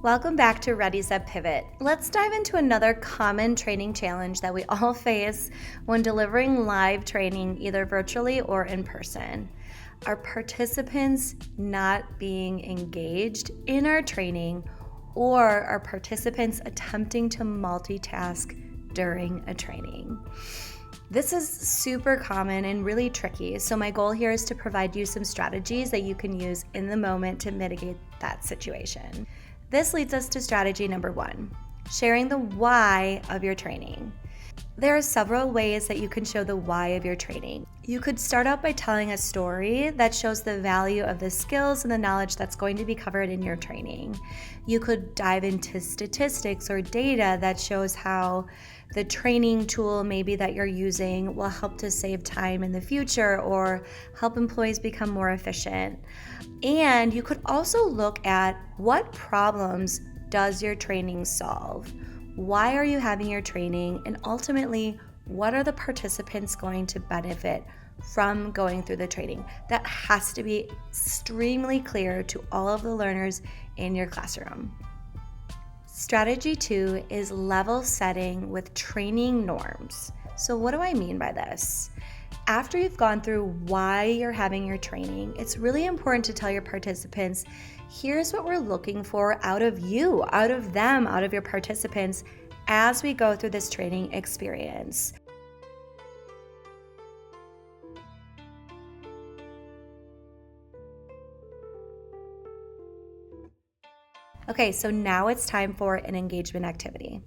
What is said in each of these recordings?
Welcome back to Ready, Set, Pivot. Let's dive into another common training challenge that we all face when delivering live training, either virtually or in person. Are participants not being engaged in our training, or are participants attempting to multitask during a training? This is super common and really tricky, so my goal here is to provide you some strategies that you can use in the moment to mitigate that situation. This leads us to strategy number 1, sharing the why of your training. There are several ways that you can show the why of your training. You could start out by telling a story that shows the value of the skills and the knowledge that's going to be covered in your training. You could dive into statistics or data that shows how the training tool maybe that you're using will help to save time in the future or help employees become more efficient. And you could also look at what problems does your training solve? Why are you having your training? And ultimately, what are the participants going to benefit from going through the training? That has to be extremely clear to all of the learners in your classroom. Strategy 2 is level setting with training norms. So what do I mean by this? After you've gone through why you're having your training, it's really important to tell your participants, here's what we're looking for out of you, out of them, out of your participants as we go through this training experience. Okay, so now it's time for an engagement activity.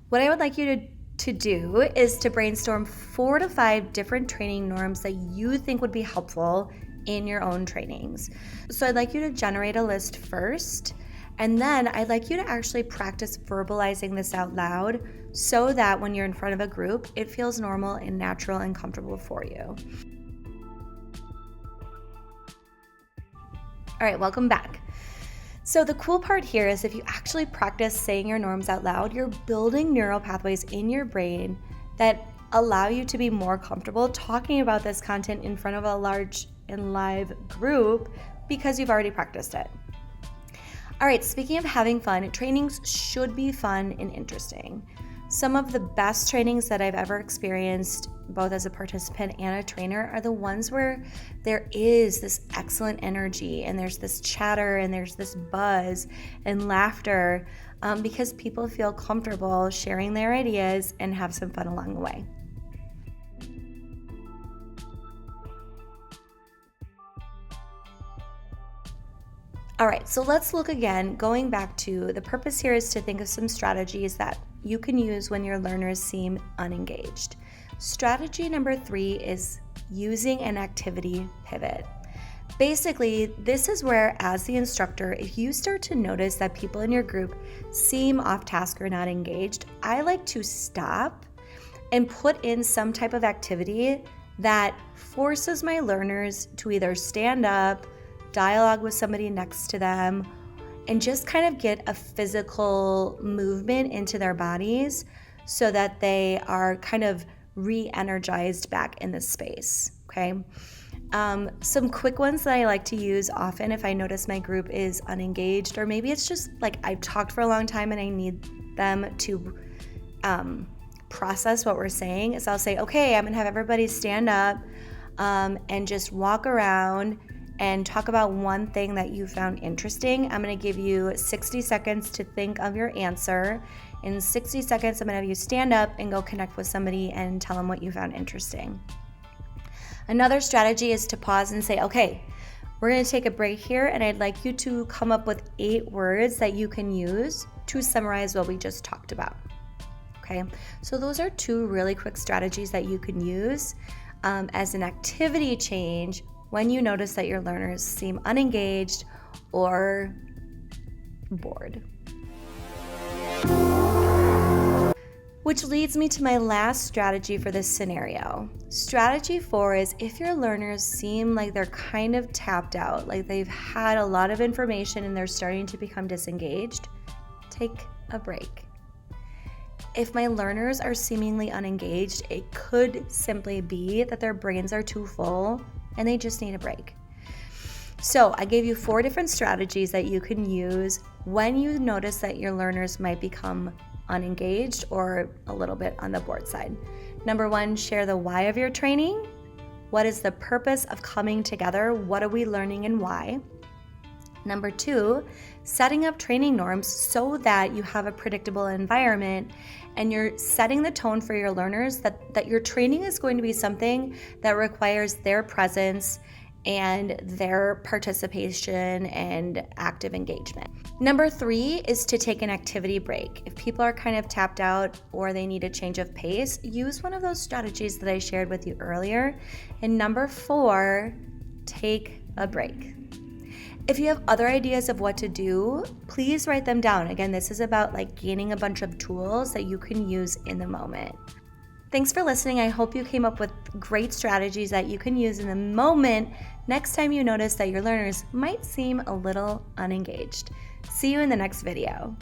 What I would like you to do is to brainstorm 4 to 5 different training norms that you think would be helpful in your own trainings. So I'd like you to generate a list first, and then I'd like you to actually practice verbalizing this out loud so that when you're in front of a group, it feels normal and natural and comfortable for you. All right, welcome back. So the cool part here is if you actually practice saying your norms out loud, you're building neural pathways in your brain that allow you to be more comfortable talking about this content in front of a large and live group because you've already practiced it. All right, speaking of having fun, trainings should be fun and interesting. Some of the best trainings that I've ever experienced, both as a participant and a trainer, are the ones where there is this excellent energy and there's this chatter and there's this buzz and laughter because people feel comfortable sharing their ideas and have some fun along the way. All right, so let's look again, going back to the purpose here is to think of some strategies that you can use when your learners seem unengaged. Strategy number 3 is using an activity pivot. Basically, this is where, as the instructor, if you start to notice that people in your group seem off task or not engaged, I like to stop and put in some type of activity that forces my learners to either stand up, dialogue with somebody next to them, and just kind of get a physical movement into their bodies so that they are kind of re-energized back in this space, okay? Some quick ones that I like to use often if I notice my group is unengaged, or maybe it's just like I've talked for a long time and I need them to process what we're saying, is I'll say, okay, I'm gonna have everybody stand up and just walk around and talk about one thing that you found interesting. I'm gonna give you 60 seconds to think of your answer. In 60 seconds, I'm gonna have you stand up and go connect with somebody and tell them what you found interesting. Another strategy is to pause and say, okay, we're gonna take a break here and I'd like you to come up with 8 words that you can use to summarize what we just talked about. Okay, so those are 2 really quick strategies that you can use as an activity change when you notice that your learners seem unengaged or bored. Which leads me to my last strategy for this scenario. Strategy 4 is if your learners seem like they're kind of tapped out, like they've had a lot of information and they're starting to become disengaged, take a break. If my learners are seemingly unengaged, it could simply be that their brains are too full and they just need a break. So I gave you 4 different strategies that you can use when you notice that your learners might become unengaged or a little bit on the bored side. Number 1, share the why of your training. What is the purpose of coming together? What are we learning and why? Number 2, setting up training norms so that you have a predictable environment and you're setting the tone for your learners that your training is going to be something that requires their presence and their participation and active engagement. Number 3 is to take an activity break. If people are kind of tapped out or they need a change of pace, use one of those strategies that I shared with you earlier. And number 4, take a break. If you have other ideas of what to do, please write them down. Again, this is about gaining a bunch of tools that you can use in the moment. Thanks for listening. I hope you came up with great strategies that you can use in the moment next time you notice that your learners might seem a little unengaged. See you in the next video.